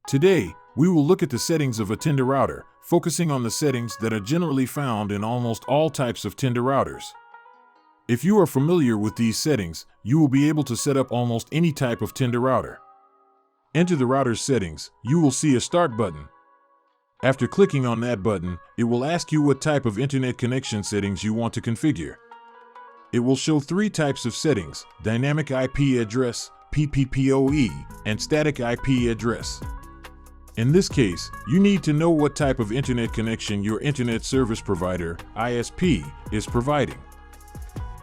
Today, we will look at the settings of a Tenda router, focusing on the settings that are generally found in almost all types of Tenda routers. If you are familiar with these settings, you will be able to set up almost any type of Tenda router. Enter the router's settings. You will see a Start button. After clicking on that button, it will ask you what type of internet connection settings you want to configure. It will show three types of settings: dynamic IP address, PPPoE, and static IP address. In this case, you need to know what type of internet connection your internet service provider, ISP, is providing.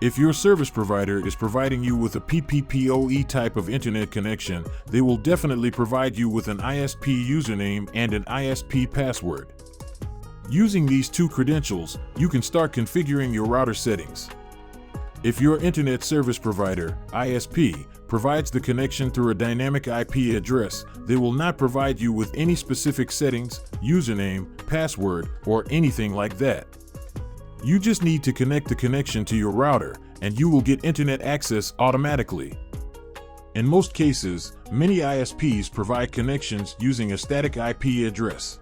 If your service provider is providing you with a PPPoE type of internet connection, they will definitely provide you with an ISP username and an ISP password. Using these two credentials, you can start configuring your router settings. If your internet service provider, ISP, provides the connection through a dynamic IP address, they will not provide you with any specific settings, username, password, or anything like that. You just need to connect the connection to your router, and you will get internet access automatically. In most cases, many ISPs provide connections using a static IP address.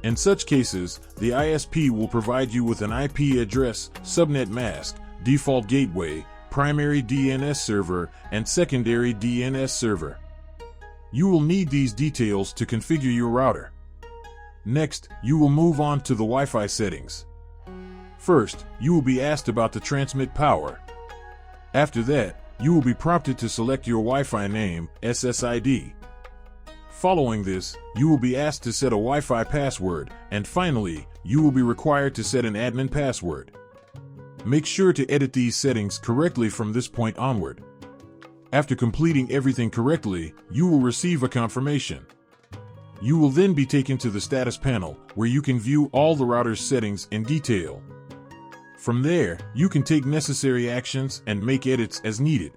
In such cases, the ISP will provide you with an IP address, subnet mask, default gateway, primary DNS server, and secondary DNS server. You will need these details to configure your router. Next, you will move on to the Wi-Fi settings. First, you will be asked about the transmit power. After that, you will be prompted to select your Wi-Fi name, SSID. Following this, you will be asked to set a Wi-Fi password, and finally, you will be required to set an admin password. Make sure to edit these settings correctly from this point onward. After completing everything correctly, you will receive a confirmation. You will then be taken to the status panel, where you can view all the router's settings in detail. From there, you can take necessary actions and make edits as needed.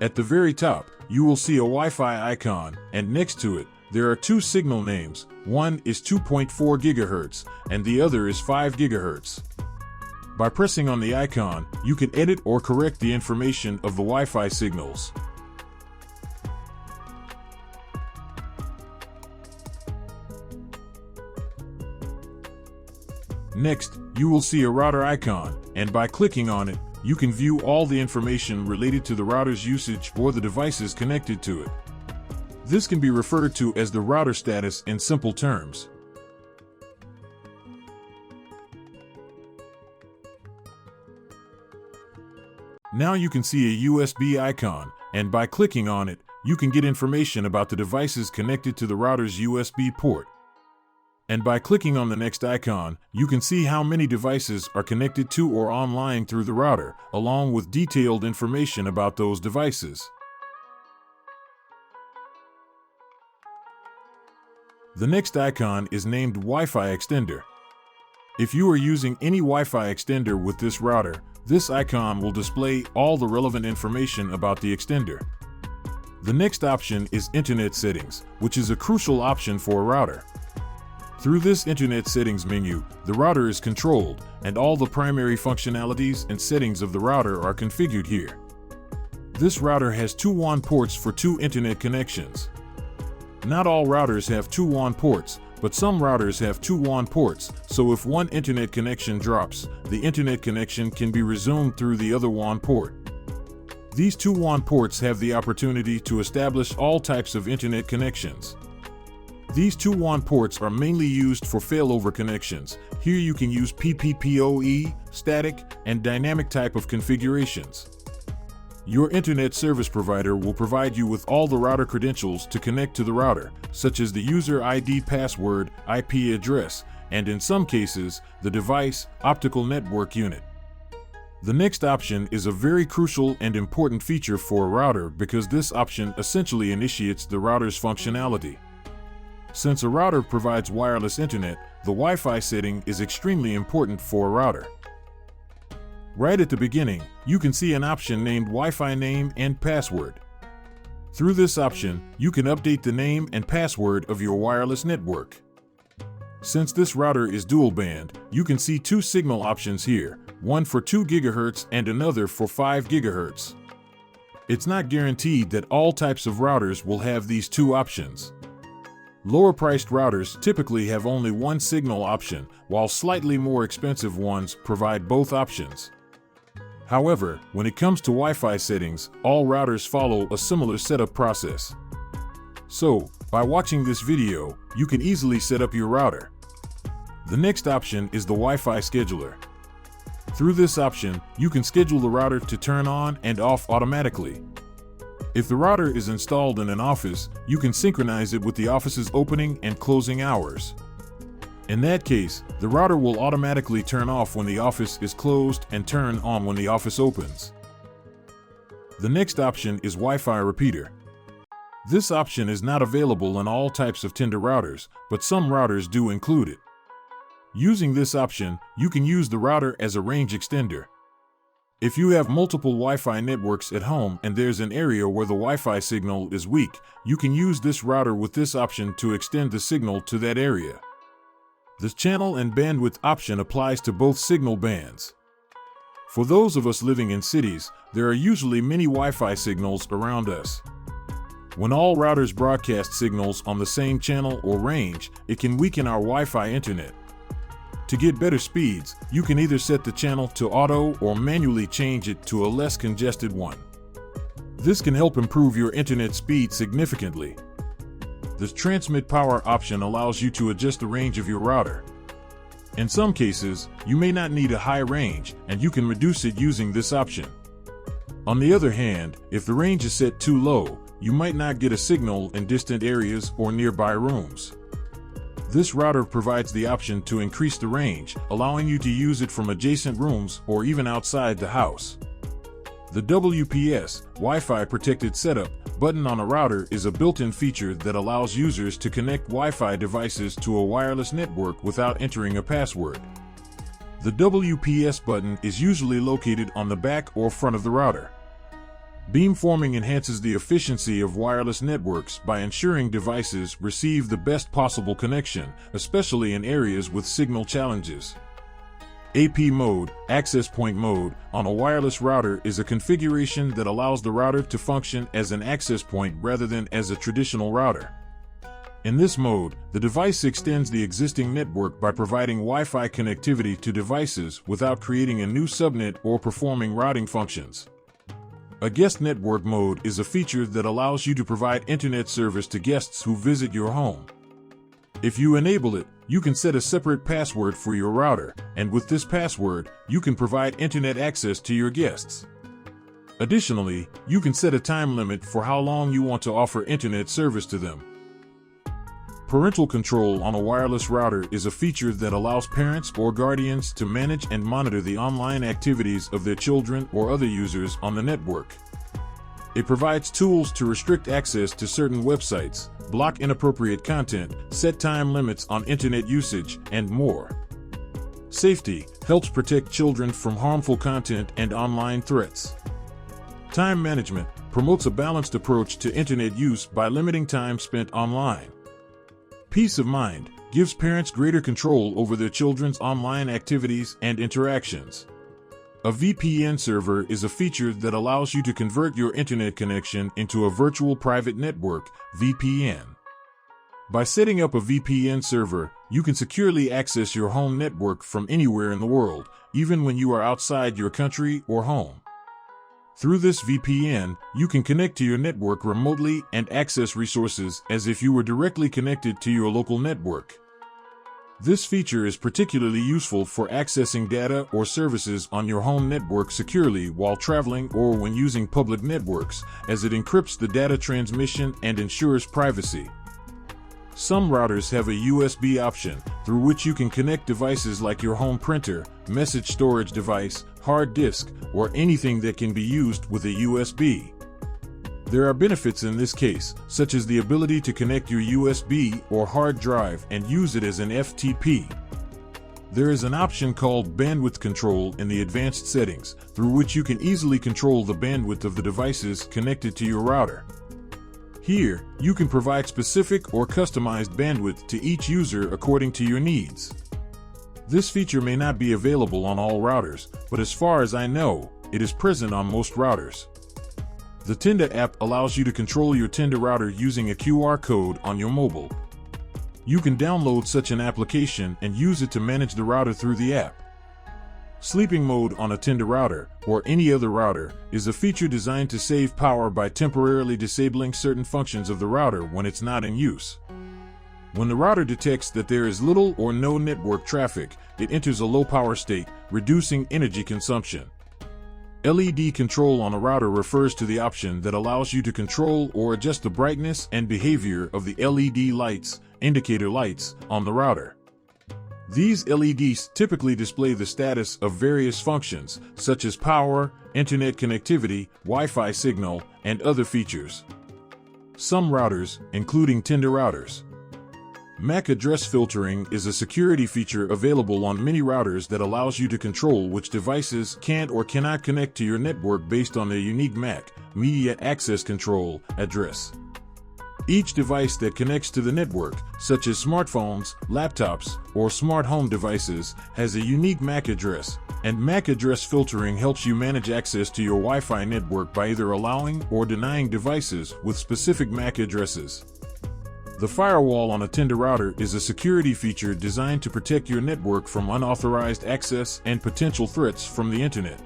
At the very top, you will see a Wi-Fi icon, and next to it, there are two signal names. One is 2.4 GHz, and the other is 5 GHz. By pressing on the icon, you can edit or correct the information of the Wi-Fi signals. Next, you will see a router icon, and by clicking on it, you can view all the information related to the router's usage or the devices connected to it. This can be referred to as the router status in simple terms. Now you can see a USB icon, and by clicking on it, you can get information about the devices connected to the router's USB port. And by clicking on the next icon, you can see how many devices are connected to or online through the router, along with detailed information about those devices. The next icon is named Wi-Fi Extender. If you are using any Wi-Fi extender with this router, this icon will display all the relevant information about the extender. The next option is Internet Settings, which is a crucial option for a router. Through this Internet Settings menu, the router is controlled, and all the primary functionalities and settings of the router are configured here. This router has two WAN ports for two internet connections. Not all routers have two WAN ports, but some routers have two WAN ports, so if one internet connection drops, the internet connection can be resumed through the other WAN port. These two WAN ports have the opportunity to establish all types of internet connections. These two WAN ports are mainly used for failover connections. Here you can use PPPoE, static, and dynamic type of configurations. Your internet service provider will provide you with all the router credentials to connect to the router, such as the user ID, password, IP address, and in some cases, the device optical network unit. The next option is a very crucial and important feature for a router because this option essentially initiates the router's functionality. Since a router provides wireless internet, the Wi-Fi setting is extremely important for a router. Right at the beginning, you can see an option named Wi-Fi Name and Password. Through this option, you can update the name and password of your wireless network. Since this router is dual band, you can see two signal options here, one for 2 GHz and another for 5 GHz. It's not guaranteed that all types of routers will have these two options. Lower-priced routers typically have only one signal option, while slightly more expensive ones provide both options. However, when it comes to Wi-Fi settings, all routers follow a similar setup process. So, by watching this video, you can easily set up your router. The next option is the Wi-Fi Scheduler. Through this option, you can schedule the router to turn on and off automatically. If the router is installed in an office, you can synchronize it with the office's opening and closing hours. In that case, the router will automatically turn off when the office is closed and turn on when the office opens. The next option is Wi-Fi Repeater. This option is not available in all types of Tenda routers, but some routers do include it. Using this option, you can use the router as a range extender. If you have multiple Wi-Fi networks at home and there's an area where the Wi-Fi signal is weak, you can use this router with this option to extend the signal to that area. This channel and bandwidth option applies to both signal bands. For those of us living in cities, there are usually many Wi-Fi signals around us. When all routers broadcast signals on the same channel or range, it can weaken our Wi-Fi internet. To get better speeds, you can either set the channel to auto or manually change it to a less congested one. This can help improve your internet speed significantly. The transmit power option allows you to adjust the range of your router. In some cases, you may not need a high range, and you can reduce it using this option. On the other hand, if the range is set too low, you might not get a signal in distant areas or nearby rooms. This router provides the option to increase the range, allowing you to use it from adjacent rooms or even outside the house. The WPS, Wi-Fi Protected Setup, button on a router is a built-in feature that allows users to connect Wi-Fi devices to a wireless network without entering a password. The WPS button is usually located on the back or front of the router. Beamforming enhances the efficiency of wireless networks by ensuring devices receive the best possible connection, especially in areas with signal challenges. AP mode, access point mode, on a wireless router is a configuration that allows the router to function as an access point rather than as a traditional router. In this mode, the device extends the existing network by providing Wi-Fi connectivity to devices without creating a new subnet or performing routing functions. A guest network mode is a feature that allows you to provide internet service to guests who visit your home. If you enable it, you can set a separate password for your router, and with this password, you can provide internet access to your guests. Additionally, you can set a time limit for how long you want to offer internet service to them. Parental Control on a wireless router is a feature that allows parents or guardians to manage and monitor the online activities of their children or other users on the network. It provides tools to restrict access to certain websites, block inappropriate content, set time limits on internet usage, and more. Safety helps protect children from harmful content and online threats. Time management promotes a balanced approach to internet use by limiting time spent online. Peace of mind gives parents greater control over their children's online activities and interactions. A VPN server is a feature that allows you to convert your internet connection into a virtual private network, VPN. By setting up a VPN server, you can securely access your home network from anywhere in the world, even when you are outside your country or home. Through this VPN, you can connect to your network remotely and access resources as if you were directly connected to your local network. This feature is particularly useful for accessing data or services on your home network securely while traveling or when using public networks, as it encrypts the data transmission and ensures privacy. Some routers have a USB option, through which you can connect devices like your home printer, message storage device, hard disk, or anything that can be used with a USB. There are benefits in this case, such as the ability to connect your USB or hard drive and use it as an FTP. There is an option called Bandwidth Control in the advanced settings, through which you can easily control the bandwidth of the devices connected to your router. Here, you can provide specific or customized bandwidth to each user according to your needs. This feature may not be available on all routers, but as far as I know, it is present on most routers. The Tenda app allows you to control your Tenda router using a QR code on your mobile. You can download such an application and use it to manage the router through the app. Sleeping mode on a Tenda router, or any other router, is a feature designed to save power by temporarily disabling certain functions of the router when it's not in use. When the router detects that there is little or no network traffic, it enters a low power state, reducing energy consumption. LED control on a router refers to the option that allows you to control or adjust the brightness and behavior of the LED lights, indicator lights, on the router. These LEDs typically display the status of various functions, such as power, internet connectivity, Wi-Fi signal, and other features. Some routers, including Tenda routers. MAC address filtering is a security feature available on many routers that allows you to control which devices can or cannot connect to your network based on their unique MAC, Media Access Control, address. Each device that connects to the network, such as smartphones, laptops, or smart home devices, has a unique MAC address, and MAC address filtering helps you manage access to your Wi-Fi network by either allowing or denying devices with specific MAC addresses. The firewall on a Tenda router is a security feature designed to protect your network from unauthorized access and potential threats from the internet.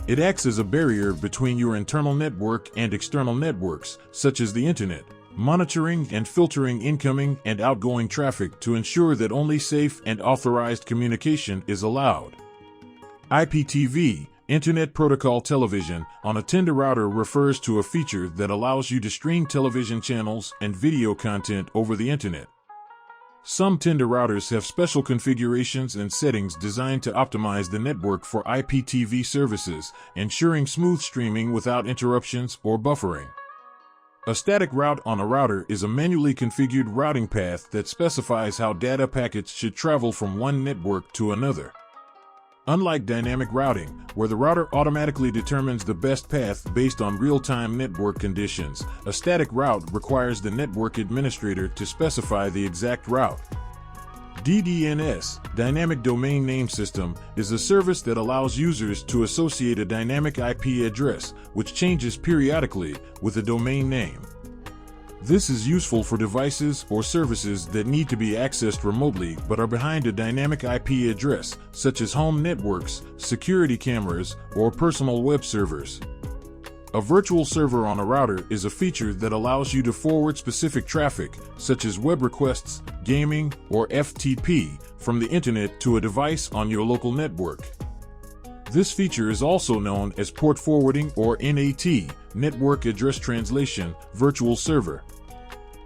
It acts as a barrier between your internal network and external networks, such as the internet, monitoring and filtering incoming and outgoing traffic to ensure that only safe and authorized communication is allowed. IPTV, Internet Protocol Television, on a Tenda router refers to a feature that allows you to stream television channels and video content over the internet. Some Tenda routers have special configurations and settings designed to optimize the network for IPTV services, ensuring smooth streaming without interruptions or buffering. A static route on a router is a manually configured routing path that specifies how data packets should travel from one network to another. Unlike dynamic routing, where the router automatically determines the best path based on real-time network conditions, a static route requires the network administrator to specify the exact route. DDNS, Dynamic Domain Name System, is a service that allows users to associate a dynamic IP address, which changes periodically, with a domain name. This is useful for devices or services that need to be accessed remotely but are behind a dynamic IP address, such as home networks, security cameras, or personal web servers. A virtual server on a router is a feature that allows you to forward specific traffic, such as web requests, gaming, or FTP, from the internet to a device on your local network. This feature is also known as port forwarding or NAT, Network Address Translation, Virtual Server.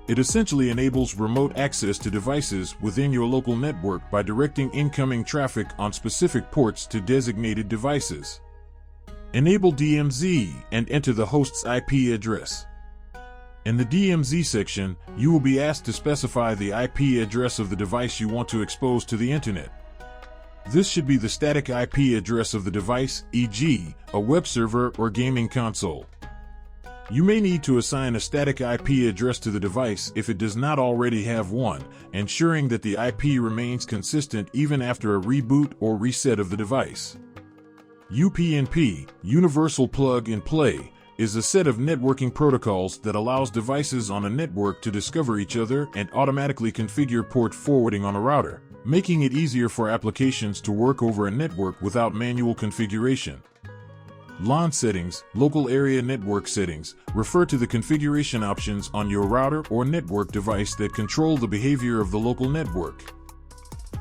It essentially enables remote access to devices within your local network by directing incoming traffic on specific ports to designated devices. Enable DMZ and enter the host's IP address. In the DMZ section, you will be asked to specify the IP address of the device you want to expose to the internet. This should be the static IP address of the device, e.g., a web server or gaming console. You may need to assign a static IP address to the device if it does not already have one, ensuring that the IP remains consistent even after a reboot or reset of the device. UPnP, Universal Plug and Play, is a set of networking protocols that allows devices on a network to discover each other and automatically configure port forwarding on a router, making it easier for applications to work over a network without manual configuration. LAN settings, Local Area Network Settings, refer to the configuration options on your router or network device that control the behavior of the local network.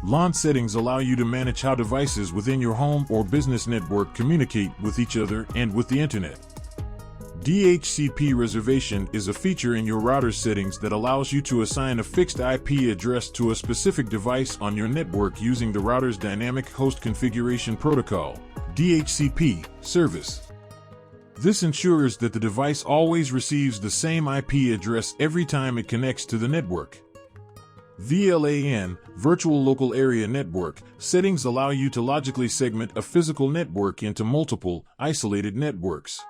LAN settings allow you to manage how devices within your home or business network communicate with each other and with the internet. DHCP Reservation is a feature in your router settings that allows you to assign a fixed IP address to a specific device on your network using the router's Dynamic Host Configuration Protocol, DHCP, service. This ensures that the device always receives the same IP address every time it connects to the network. VLAN, Virtual Local Area Network, settings allow you to logically segment a physical network into multiple, isolated networks.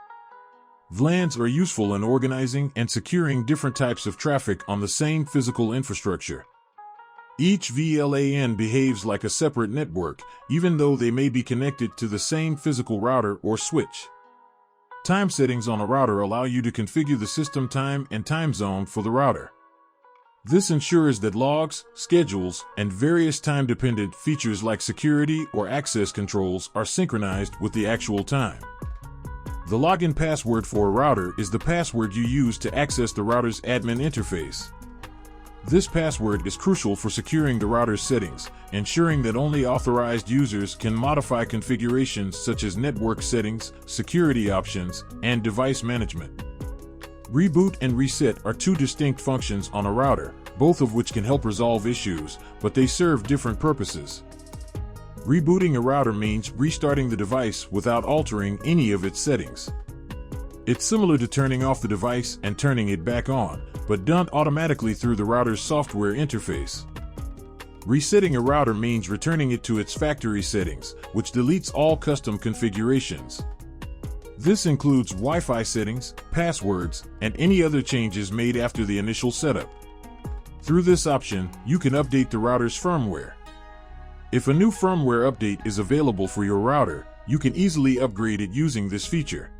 VLANs are useful in organizing and securing different types of traffic on the same physical infrastructure. Each VLAN behaves like a separate network, even though they may be connected to the same physical router or switch. Time settings on a router allow you to configure the system time and time zone for the router. This ensures that logs, schedules, and various time-dependent features like security or access controls are synchronized with the actual time. The login password for a router is the password you use to access the router's admin interface. This password is crucial for securing the router's settings, ensuring that only authorized users can modify configurations such as network settings, security options, and device management. Reboot and reset are two distinct functions on a router, both of which can help resolve issues, but they serve different purposes. Rebooting a router means restarting the device without altering any of its settings. It's similar to turning off the device and turning it back on, but done automatically through the router's software interface. Resetting a router means returning it to its factory settings, which deletes all custom configurations. This includes Wi-Fi settings, passwords, and any other changes made after the initial setup. Through this option, you can update the router's firmware. If a new firmware update is available for your router, you can easily upgrade it using this feature.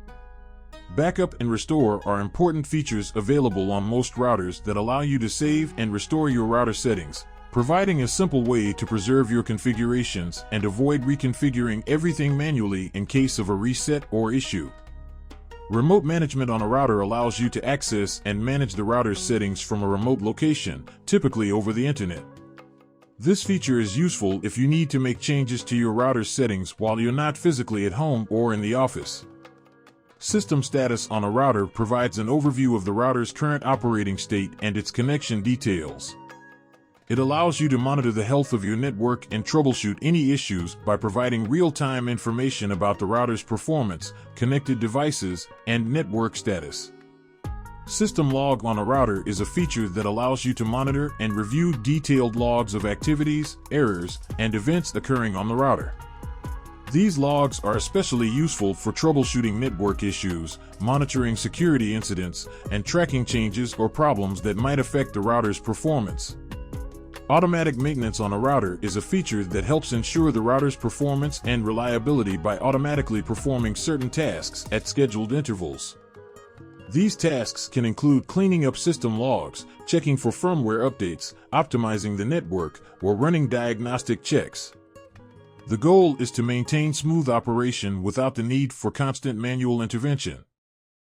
Backup and restore are important features available on most routers that allow you to save and restore your router settings, providing a simple way to preserve your configurations and avoid reconfiguring everything manually in case of a reset or issue. Remote management on a router allows you to access and manage the router's settings from a remote location, typically over the internet. This feature is useful if you need to make changes to your router's settings while you're not physically at home or in the office. System status on a router provides an overview of the router's current operating state and its connection details. It allows you to monitor the health of your network and troubleshoot any issues by providing real-time information about the router's performance, connected devices, and network status. System log on a router is a feature that allows you to monitor and review detailed logs of activities, errors, and events occurring on the router. These logs are especially useful for troubleshooting network issues, monitoring security incidents, and tracking changes or problems that might affect the router's performance. Automatic maintenance on a router is a feature that helps ensure the router's performance and reliability by automatically performing certain tasks at scheduled intervals. These tasks can include cleaning up system logs, checking for firmware updates, optimizing the network, or running diagnostic checks. The goal is to maintain smooth operation without the need for constant manual intervention.